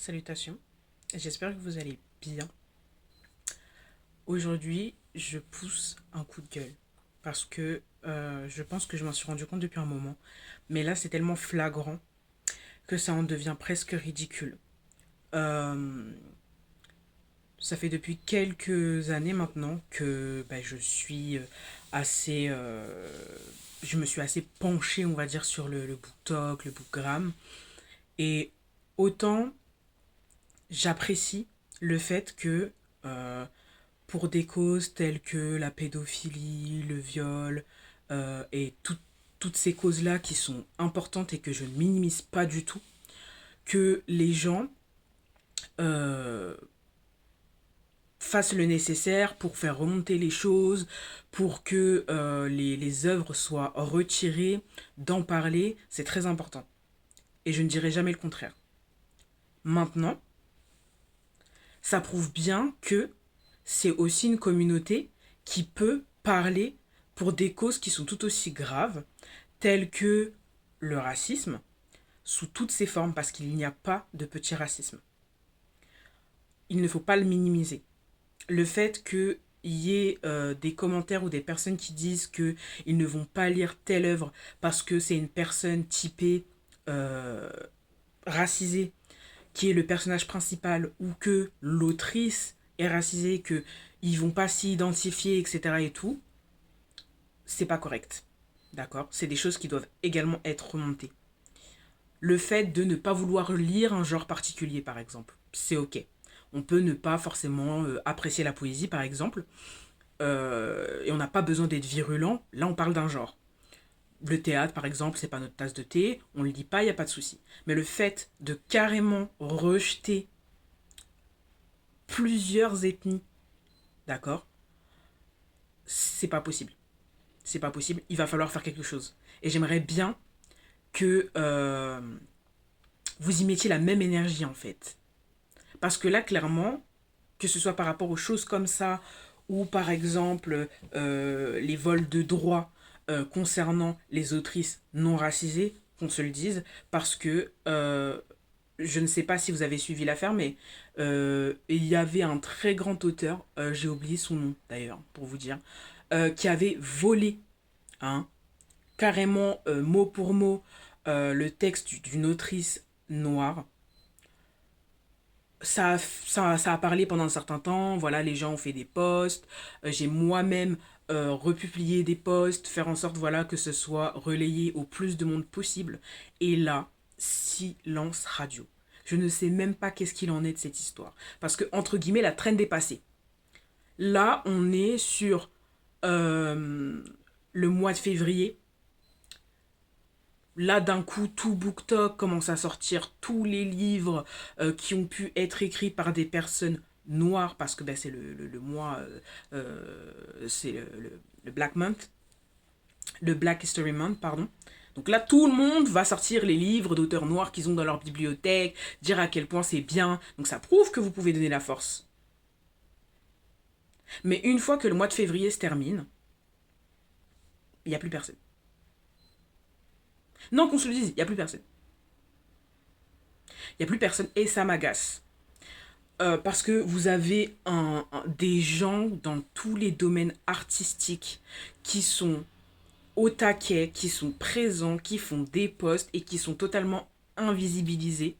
Salutations, j'espère que vous allez bien. Aujourd'hui, je pousse un coup de gueule parce que je pense que je m'en suis rendu compte depuis un moment. Mais là, c'est tellement flagrant que ça en devient presque ridicule. Euh, Ça fait depuis quelques années maintenant que je suis assez... je me suis assez penchée, on va dire, sur le BookTok, le BookGram. Et autant j'apprécie le fait que pour des causes telles que la pédophilie, le viol et toutes ces causes-là qui sont importantes et que je ne minimise pas du tout, que les gens euh, fassent le nécessaire pour faire remonter les choses, pour que les œuvres soient retirées, d'en parler, c'est très important. Et je ne dirai jamais le contraire. Maintenant, ça prouve bien que c'est aussi une communauté qui peut parler pour des causes qui sont tout aussi graves, telles que le racisme, sous toutes ses formes, parce qu'il n'y a pas de petit racisme. Il ne faut pas le minimiser. Le fait qu'il y ait des commentaires ou des personnes qui disent qu'ils ne vont pas lire telle œuvre parce que c'est une personne typée euh, racisée qui est le personnage principal ou que l'autrice est racisée, que ils vont pas s'y identifier, etc. et tout, c'est pas correct. D'accord. C'est des choses qui doivent également être remontées. Le fait de ne pas vouloir lire un genre particulier, par exemple, c'est ok. On peut ne pas forcément apprécier la poésie, par exemple, et on n'a pas besoin d'être virulent. Là, on parle d'un genre. Le théâtre, par exemple, c'est pas notre tasse de thé, on le dit pas, il n'y a pas de souci. Mais le fait de carrément rejeter plusieurs ethnies, d'accord, c'est pas possible. C'est pas possible, il va falloir faire quelque chose. Et j'aimerais bien que vous y mettiez la même énergie, en fait. Parce que là, clairement, que ce soit par rapport aux choses comme ça, ou par exemple les vols de droits concernant les autrices non racisées, qu'on se le dise, parce que je ne sais pas si vous avez suivi l'affaire, mais il y avait un très grand auteur, j'ai oublié son nom d'ailleurs, pour vous dire, qui avait volé, hein, carrément mot pour mot, le texte d'une autrice noire. Ça a parlé pendant un certain temps, voilà, les gens ont fait des posts, j'ai moi-même republié des posts, faire en sorte, voilà, que ce soit relayé au plus de monde possible. Et là, silence radio. Je ne sais même pas qu'est-ce qu'il en est de cette histoire. Parce que, entre guillemets, la traîne est passée. Là, on est sur euh, le mois de février. Là, d'un coup, tout BookTok commence à sortir tous les livres qui ont pu être écrits par des personnes noires, parce que ben, c'est le mois, c'est le Black Month, le Black History Month, pardon. Donc là, tout le monde va sortir les livres d'auteurs noirs qu'ils ont dans leur bibliothèque, dire à quel point c'est bien. Donc ça prouve que vous pouvez donner la force. Mais une fois que le mois de février se termine, il n'y a plus personne. Non, qu'on se le dise, il n'y a plus personne. Il n'y a plus personne et ça m'agace. Parce que vous avez des gens dans tous les domaines artistiques qui sont au taquet, qui sont présents, qui font des posts et qui sont totalement invisibilisés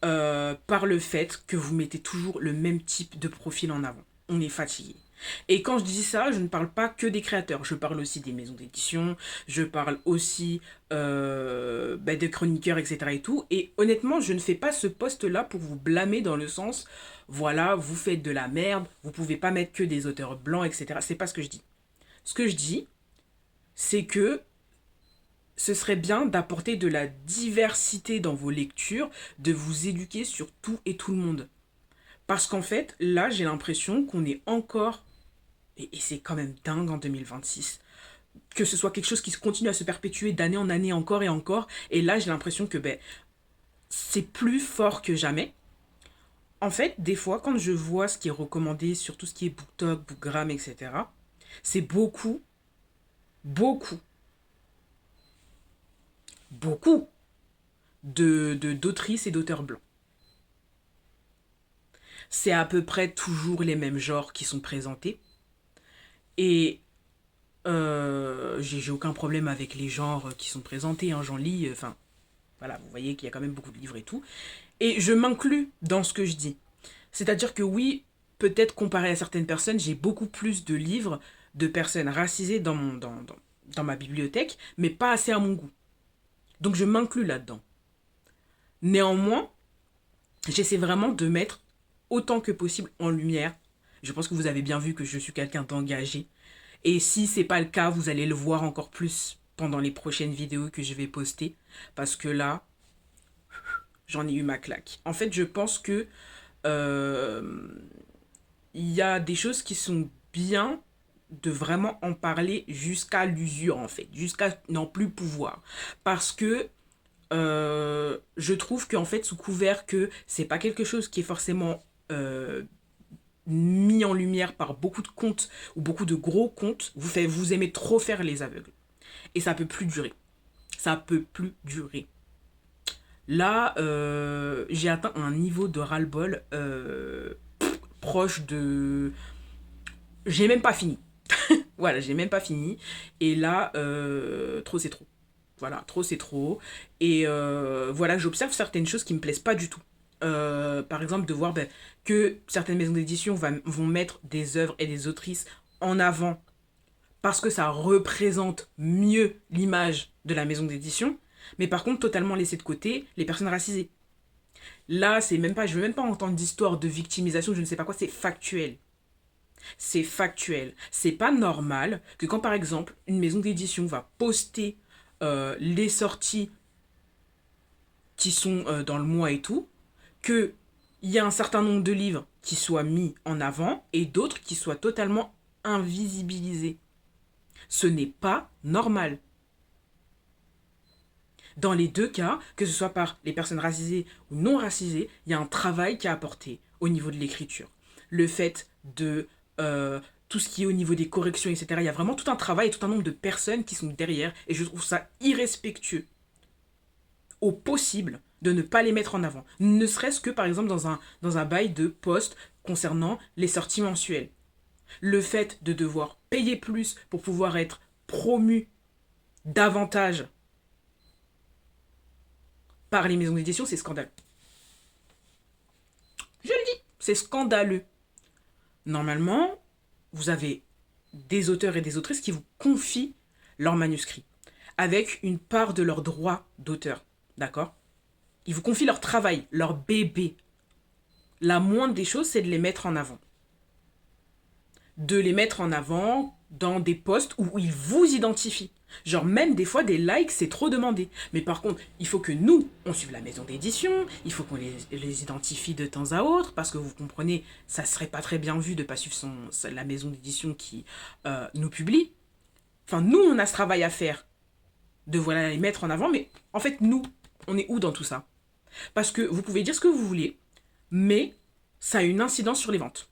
par le fait que vous mettez toujours le même type de profil en avant. On est fatigué. Et quand je dis ça, je ne parle pas que des créateurs, je parle aussi des maisons d'édition, je parle aussi des chroniqueurs, etc. et tout. Et honnêtement, je ne fais pas ce poste-là pour vous blâmer dans le sens, voilà, vous faites de la merde, vous pouvez pas mettre que des auteurs blancs, etc. C'est pas ce que je dis. Ce que je dis, c'est que ce serait bien d'apporter de la diversité dans vos lectures, de vous éduquer sur tout et tout le monde. Parce qu'en fait, là, j'ai l'impression qu'on est encore, et c'est quand même dingue en 2026, que ce soit quelque chose qui continue à se perpétuer d'année en année encore et encore. Et là, j'ai l'impression que c'est plus fort que jamais. En fait, des fois, quand je vois ce qui est recommandé sur tout ce qui est BookTok, BookGram, etc., c'est beaucoup, beaucoup, beaucoup d'autrices et d'auteurs blancs. c'est à peu près toujours les mêmes genres qui sont présentés. Et j'ai aucun problème avec les genres qui sont présentés, hein, j'en lis, enfin, voilà, vous voyez qu'il y a quand même beaucoup de livres et tout. Et je m'inclus dans ce que je dis. C'est-à-dire que oui, peut-être comparé à certaines personnes, j'ai beaucoup plus de livres de personnes racisées dans ma bibliothèque, mais pas assez à mon goût. Donc je m'inclus là-dedans. Néanmoins, j'essaie vraiment de mettre autant que possible en lumière. Je pense que vous avez bien vu que je suis quelqu'un d'engagé. Et si c'est pas le cas, vous allez le voir encore plus pendant les prochaines vidéos que je vais poster. Parce que là, j'en ai eu ma claque. En fait, je pense que euh, il y a des choses qui sont bien de vraiment en parler jusqu'à l'usure, en fait, jusqu'à n'en plus pouvoir. Parce que je trouve qu'en fait, sous couvert que c'est pas quelque chose qui est forcément mis en lumière par beaucoup de comptes ou beaucoup de gros comptes, vous aimez trop faire les aveugles. Et ça peut plus durer. Ça peut plus durer. Là, j'ai atteint un niveau de ras-le-bol proche de... J'ai même pas fini. Voilà, j'ai même pas fini. Et là, trop c'est trop. Voilà, trop c'est trop. Et voilà, j'observe certaines choses qui me plaisent pas du tout. Par exemple, de voir que certaines maisons d'édition vont mettre des œuvres et des autrices en avant parce que ça représente mieux l'image de la maison d'édition, mais par contre totalement laisser de côté les personnes racisées. Là, c'est même pas, je veux même pas entendre d'histoire de victimisation, je ne sais pas quoi, c'est factuel. C'est factuel. C'est pas normal que quand par exemple une maison d'édition va poster les sorties qui sont dans le mois et tout, qu'il y a un certain nombre de livres qui soient mis en avant et d'autres qui soient totalement invisibilisés. Ce n'est pas normal. Dans les deux cas, que ce soit par les personnes racisées ou non racisées, il y a un travail qui est apporté au niveau de l'écriture. Le fait de tout ce qui est au niveau des corrections, etc. Il y a vraiment tout un travail et tout un nombre de personnes qui sont derrière et je trouve ça irrespectueux au possible de ne pas les mettre en avant. Ne serait-ce que par exemple dans un bail de poste concernant les sorties mensuelles. Le fait de devoir payer plus pour pouvoir être promu davantage par les maisons d'édition, c'est scandaleux. Je le dis, c'est scandaleux. Normalement, vous avez des auteurs et des autrices qui vous confient leurs manuscrits avec une part de leur droit d'auteur. D'accord? Ils vous confient leur travail, leur bébé. La moindre des choses, c'est de les mettre en avant. De les mettre en avant dans des posts où ils vous identifient. Genre même des fois des likes, c'est trop demandé. Mais par contre, il faut que nous, on suive la maison d'édition, il faut qu'on les identifie de temps à autre, parce que vous comprenez, ça serait pas très bien vu de pas suivre la maison d'édition qui nous publie. Enfin, nous, on a ce travail à faire, de voilà les mettre en avant, mais en fait, nous, on est où dans tout ça? Parce que vous pouvez dire ce que vous voulez, mais ça a une incidence sur les ventes.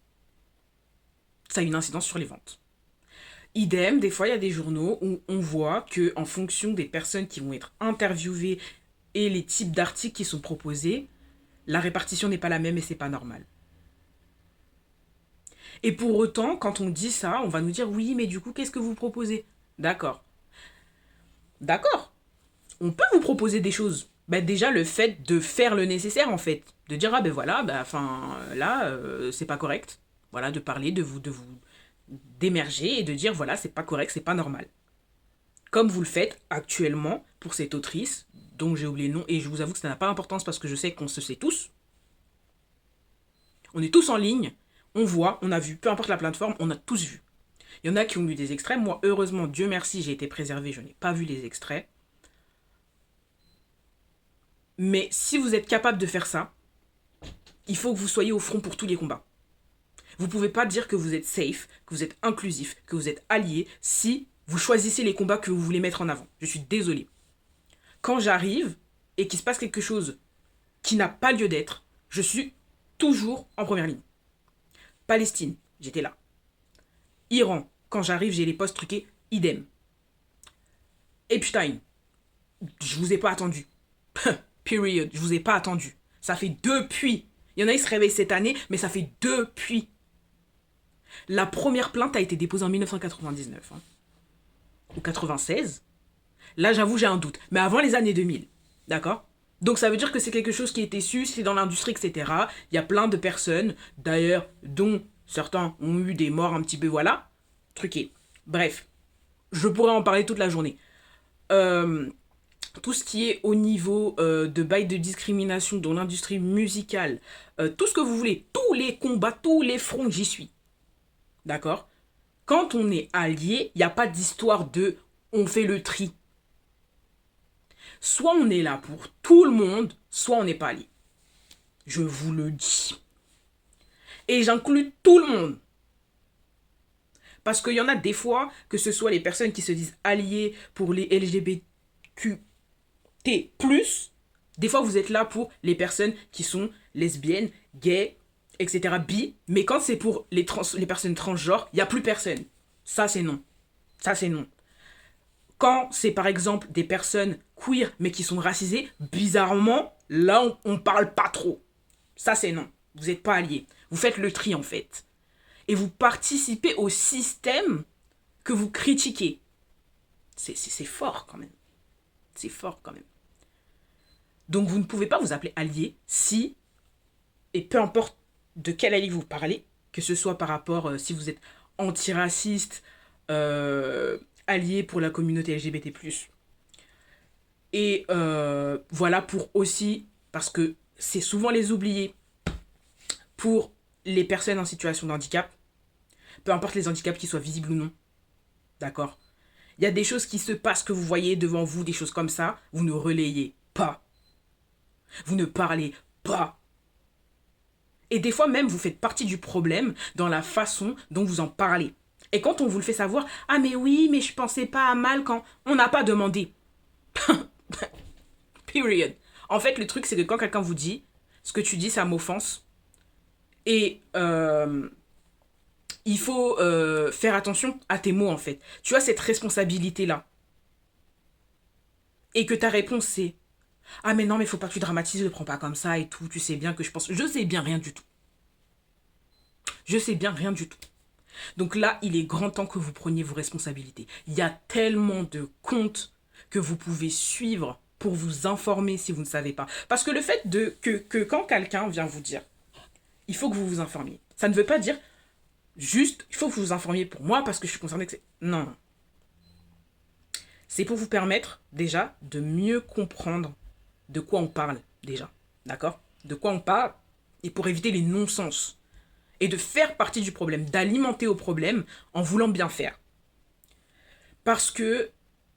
Ça a une incidence sur les ventes. Idem, des fois, il y a des journaux où on voit que en fonction des personnes qui vont être interviewées et les types d'articles qui sont proposés, la répartition n'est pas la même et c'est pas normal. Et pour autant, quand on dit ça, on va nous dire oui, mais du coup, qu'est-ce que vous proposez? D'accord. D'accord. On peut vous proposer des choses. Bah, déjà, le fait de faire le nécessaire, en fait. De dire, ah ben voilà, bah, là, c'est pas correct. Voilà, de parler, de vous d'émerger et de dire, voilà, c'est pas correct, c'est pas normal. Comme vous le faites actuellement pour cette autrice, dont j'ai oublié le nom, et je vous avoue que ça n'a pas d'importance parce que je sais qu'on se sait tous. On est tous en ligne, on voit, on a vu, peu importe la plateforme, on a tous vu. Il y en a qui ont lu des extraits. Moi, heureusement, Dieu merci, j'ai été préservé, je n'ai pas vu les extraits. Mais si vous êtes capable de faire ça, il faut que vous soyez au front pour tous les combats. Vous ne pouvez pas dire que vous êtes safe, que vous êtes inclusif, que vous êtes allié si vous choisissez les combats que vous voulez mettre en avant. Je suis désolée. Quand j'arrive et qu'il se passe quelque chose qui n'a pas lieu d'être, je suis toujours en première ligne. Palestine, j'étais là. Iran, quand j'arrive, j'ai les posts truqués, idem. Epstein, je vous ai pas attendu. Period, je vous ai pas attendu. Ça fait depuis. Il Il y en a, ils se réveillent cette année, mais ça fait depuis. La première plainte a été déposée en 1999, hein, ou 96. Là, j'avoue, j'ai un doute. Mais avant les années 2000, d'accord? Donc ça veut dire que c'est quelque chose qui était su, c'est dans l'industrie, etc. Il y a plein de personnes, d'ailleurs, dont certains ont eu des morts un petit peu, voilà, truqués. Bref, je pourrais en parler toute la journée. Tout ce qui est au niveau de bail de discrimination dans l'industrie musicale, tout ce que vous voulez, tous les combats, tous les fronts, j'y suis. D'accord? Quand on est allié, il n'y a pas d'histoire de on fait le tri. Soit on est là pour tout le monde, soit on n'est pas allié. Je vous le dis. Et j'inclus tout le monde. Parce qu'il y en a des fois, que ce soit les personnes qui se disent alliées pour les LGBTQ+, des fois vous êtes là pour les personnes qui sont lesbiennes, gays, etc. bi, mais quand c'est pour les personnes transgenres, il n'y a plus personne. Ça c'est non. Ça c'est non. Quand c'est par exemple des personnes queer mais qui sont racisées, bizarrement, là on parle pas trop. Ça c'est non. Vous n'êtes pas alliés. Vous faites le tri en fait. Et vous participez au système que vous critiquez. C'est fort quand même. C'est fort quand même. Donc vous ne pouvez pas vous appeler allié si, et peu importe de quel allié vous parlez, que ce soit par rapport si vous êtes antiraciste, allié pour la communauté LGBT+. Et voilà pour aussi, parce que c'est souvent les oubliés, pour les personnes en situation de handicap, peu importe les handicaps qu'ils soient visibles ou non, d'accord? Il y a des choses qui se passent que vous voyez devant vous, des choses comme ça, vous ne relayez pas. Vous ne parlez pas. Et des fois même, vous faites partie du problème dans la façon dont vous en parlez. Et quand on vous le fait savoir, ah mais oui, mais je pensais pas à mal quand on n'a pas demandé. Period. En fait, le truc, c'est que quand quelqu'un vous dit, ce que tu dis, ça m'offense. Et il faut faire attention à tes mots, en fait. Tu as cette responsabilité-là. Et que ta réponse, c'est ah mais non, mais faut pas que tu dramatises, je le prends pas comme ça et tout. Tu sais bien que je pense... Je sais bien rien du tout. Je sais bien rien du tout. Donc là, il est grand temps que vous preniez vos responsabilités. Il y a tellement de comptes que vous pouvez suivre pour vous informer si vous ne savez pas. Parce que le fait que quand quelqu'un vient vous dire, il faut que vous vous informiez. Ça ne veut pas dire juste, il faut que vous vous informiez pour moi parce que je suis concernée. Non. C'est pour vous permettre déjà de mieux comprendre de quoi on parle déjà. D'accord? De quoi on parle et pour éviter les non-sens. Et de faire partie du problème, d'alimenter au problème en voulant bien faire. Parce que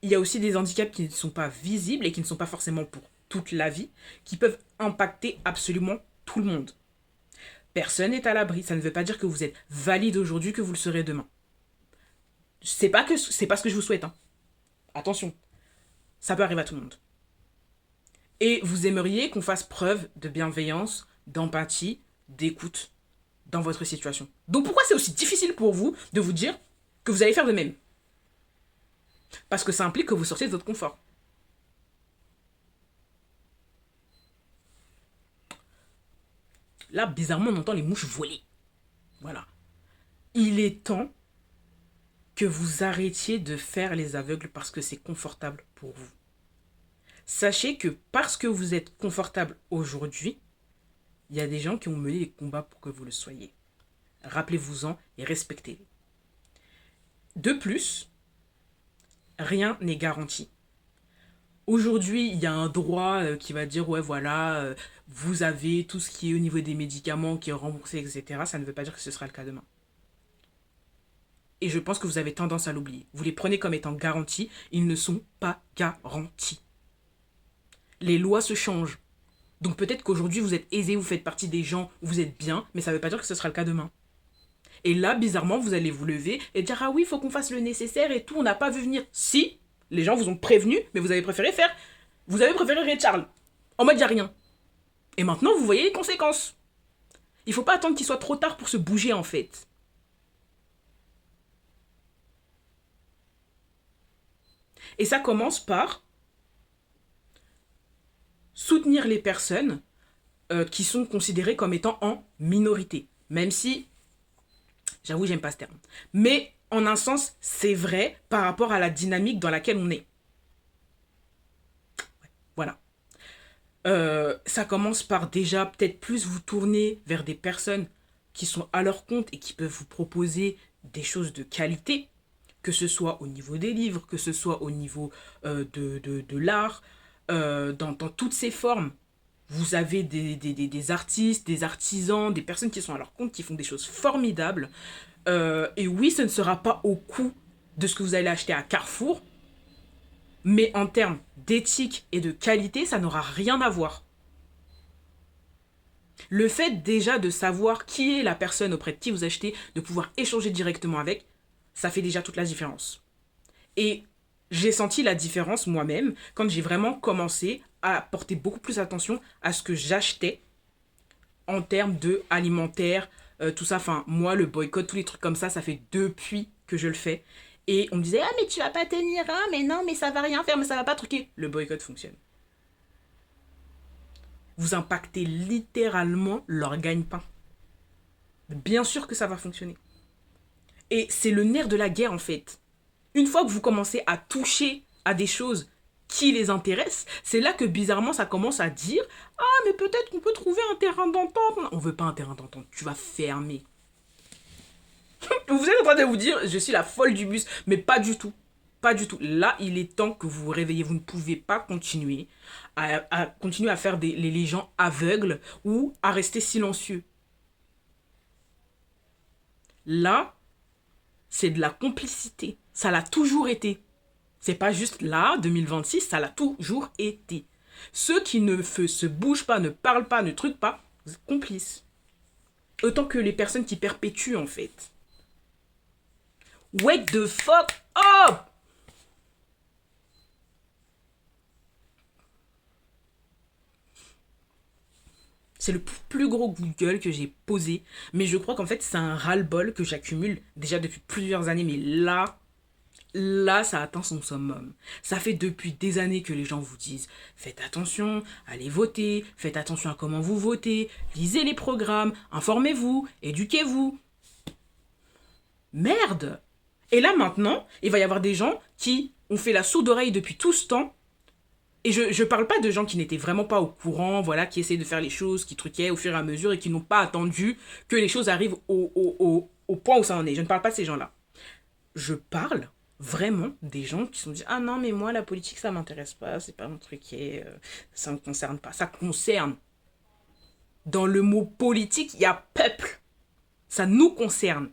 il y a aussi des handicaps qui ne sont pas visibles et qui ne sont pas forcément pour toute la vie, qui peuvent impacter absolument tout le monde. Personne n'est à l'abri. Ça ne veut pas dire que vous êtes valide aujourd'hui, que vous le serez demain. C'est pas ce que je vous souhaite. Hein. Attention, ça peut arriver à tout le monde. Et vous aimeriez qu'on fasse preuve de bienveillance, d'empathie, d'écoute dans votre situation. Donc pourquoi c'est aussi difficile pour vous de vous dire que vous allez faire de même? Parce que ça implique que vous sortiez de votre confort. Là, bizarrement, on entend les mouches voler. Voilà. Il est temps que vous arrêtiez de faire les aveugles parce que c'est confortable pour vous. Sachez que parce que vous êtes confortable aujourd'hui, il y a des gens qui ont mené les combats pour que vous le soyez. Rappelez-vous-en et respectez-les. De plus, rien n'est garanti. Aujourd'hui, il y a un droit qui va dire, ouais, voilà, vous avez tout ce qui est au niveau des médicaments qui est remboursé, etc. Ça ne veut pas dire que ce sera le cas demain. Et je pense que vous avez tendance à l'oublier. Vous les prenez comme étant garantis, ils ne sont pas garantis. Les lois se changent. Donc peut-être qu'aujourd'hui, vous êtes aisé, vous faites partie des gens où vous êtes bien, mais ça ne veut pas dire que ce sera le cas demain. Et là, bizarrement, vous allez vous lever et dire, ah oui, il faut qu'on fasse le nécessaire et tout, on n'a pas vu venir. Si, les gens vous ont prévenu, mais vous avez préféré Ray Charles. En mode, il n'y a rien. Et maintenant, vous voyez les conséquences. Il ne faut pas attendre qu'il soit trop tard pour se bouger, en fait. Et ça commence par soutenir les personnes qui sont considérés comme étant en minorité. Même si, j'avoue, j'aime pas ce terme. Mais en un sens, c'est vrai par rapport à la dynamique dans laquelle on est. Voilà. Ça commence par déjà peut-être plus vous tourner vers des personnes qui sont à leur compte et qui peuvent vous proposer des choses de qualité, que ce soit au niveau des livres, que ce soit au niveau de l'art, dans toutes ses formes. Vous avez des artistes, des artisans, des personnes qui sont à leur compte, qui font des choses formidables. Et oui, ce ne sera pas au coût de ce que vous allez acheter à Carrefour, mais en termes d'éthique et de qualité, ça n'aura rien à voir. Le fait déjà de savoir qui est la personne auprès de qui vous achetez, de pouvoir échanger directement avec, ça fait déjà toute la différence. Et j'ai senti la différence moi-même quand j'ai vraiment commencé à porter beaucoup plus attention à ce que j'achetais en termes de alimentaire, tout ça. Enfin, moi, le boycott, tous les trucs comme ça fait depuis que je le fais. Et on me disait, ah, mais tu vas pas tenir, hein, mais non, mais ça va rien faire, mais ça va pas truquer. Le boycott fonctionne. Vous impactez littéralement leur gagne-pain. Bien sûr que ça va fonctionner. Et c'est le nerf de la guerre, en fait. Une fois que vous commencez à toucher à des choses qui les intéressent, c'est là que bizarrement ça commence à dire ah, mais peut-être qu'on peut trouver un terrain d'entente. On veut pas un terrain d'entente, tu vas fermer. Vous êtes en train de vous dire je suis la folle du bus, mais pas du tout. Pas du tout. Là, il est temps que vous vous réveillez. Vous ne pouvez pas continuer continuer à faire les gens aveugles ou à rester silencieux. Là, c'est de la complicité. Ça l'a toujours été. C'est pas juste là, 2026, ça l'a toujours été. Ceux qui ne se bougent pas, ne parlent pas, ne truquent pas, vous êtes complices. Autant que les personnes qui perpétuent, en fait. Wake the fuck up! C'est le plus gros Google que j'ai posé, mais je crois qu'en fait, c'est un ras-le-bol que j'accumule déjà depuis plusieurs années, mais là, ça atteint son summum. Ça fait depuis des années que les gens vous disent faites attention, allez voter, faites attention à comment vous votez, lisez les programmes, informez-vous, éduquez-vous. Merde! Et là maintenant, il va y avoir des gens qui ont fait la sourde oreille depuis tout ce temps. Et je parle pas de gens qui n'étaient vraiment pas au courant, voilà, qui essayaient de faire les choses, qui truquaient au fur et à mesure et qui n'ont pas attendu que les choses arrivent au point où ça en est. Je ne parle pas de ces gens-là. Je parle vraiment des gens qui se sont dit ah non mais moi la politique ça m'intéresse pas, c'est pas mon truc, ça me concerne pas. Ça concerne. Dans le mot politique il y a peuple, ça nous concerne.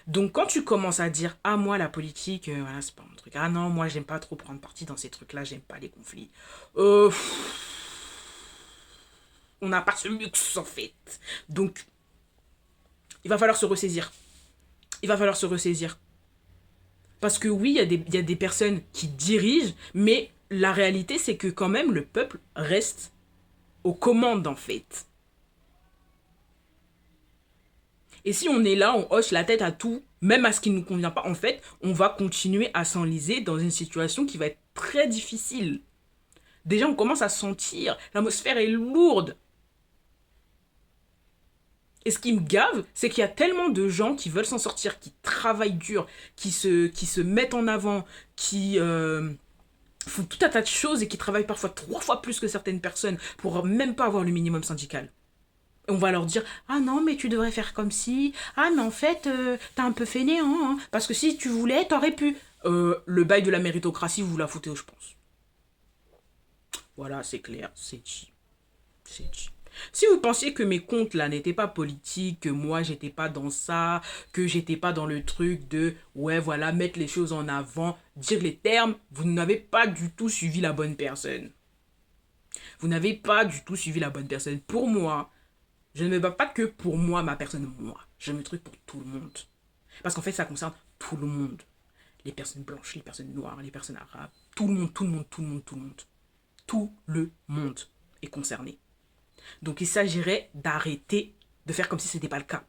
Donc quand tu commences à dire ah moi la politique voilà c'est pas mon truc, ah non moi j'aime pas trop prendre parti dans ces trucs là, j'aime pas les conflits, on n'a pas ce luxe en fait. Donc il va falloir se ressaisir, il va falloir se ressaisir. Parce que oui, il y a des personnes qui dirigent, mais la réalité, c'est que quand même, le peuple reste aux commandes, en fait. Et si on est là, on hoche la tête à tout, même à ce qui ne nous convient pas, en fait, on va continuer à s'enliser dans une situation qui va être très difficile. Déjà, on commence à sentir, l'atmosphère est lourde. Et ce qui me gave, c'est qu'il y a tellement de gens qui veulent s'en sortir, qui travaillent dur, qui se mettent en avant, qui font tout un tas de choses et qui travaillent parfois 3 fois plus que certaines personnes pour même pas avoir le minimum syndical. Et on va leur dire ah non mais tu devrais faire comme si, ah mais en fait t'es un peu fainéant, hein, parce que si tu voulais t'aurais pu. Le bail de la méritocratie vous la foutez je pense. Voilà c'est clair, c'est dit. C'est dit. Si vous pensiez que mes comptes là n'étaient pas politiques, que moi j'étais pas dans ça, que j'étais pas dans le truc de ouais voilà mettre les choses en avant, dire les termes, vous n'avez pas du tout suivi la bonne personne. Vous n'avez pas du tout suivi la bonne personne. Pour moi, je ne me bats pas que pour moi, ma personne, moi. Je me truc pour tout le monde. Parce qu'en fait, ça concerne tout le monde. Les personnes blanches, les personnes noires, les personnes arabes. Tout le monde, tout le monde, tout le monde, tout le monde. Tout le monde est concerné. Donc il s'agirait d'arrêter de faire comme si ce n'était pas le cas.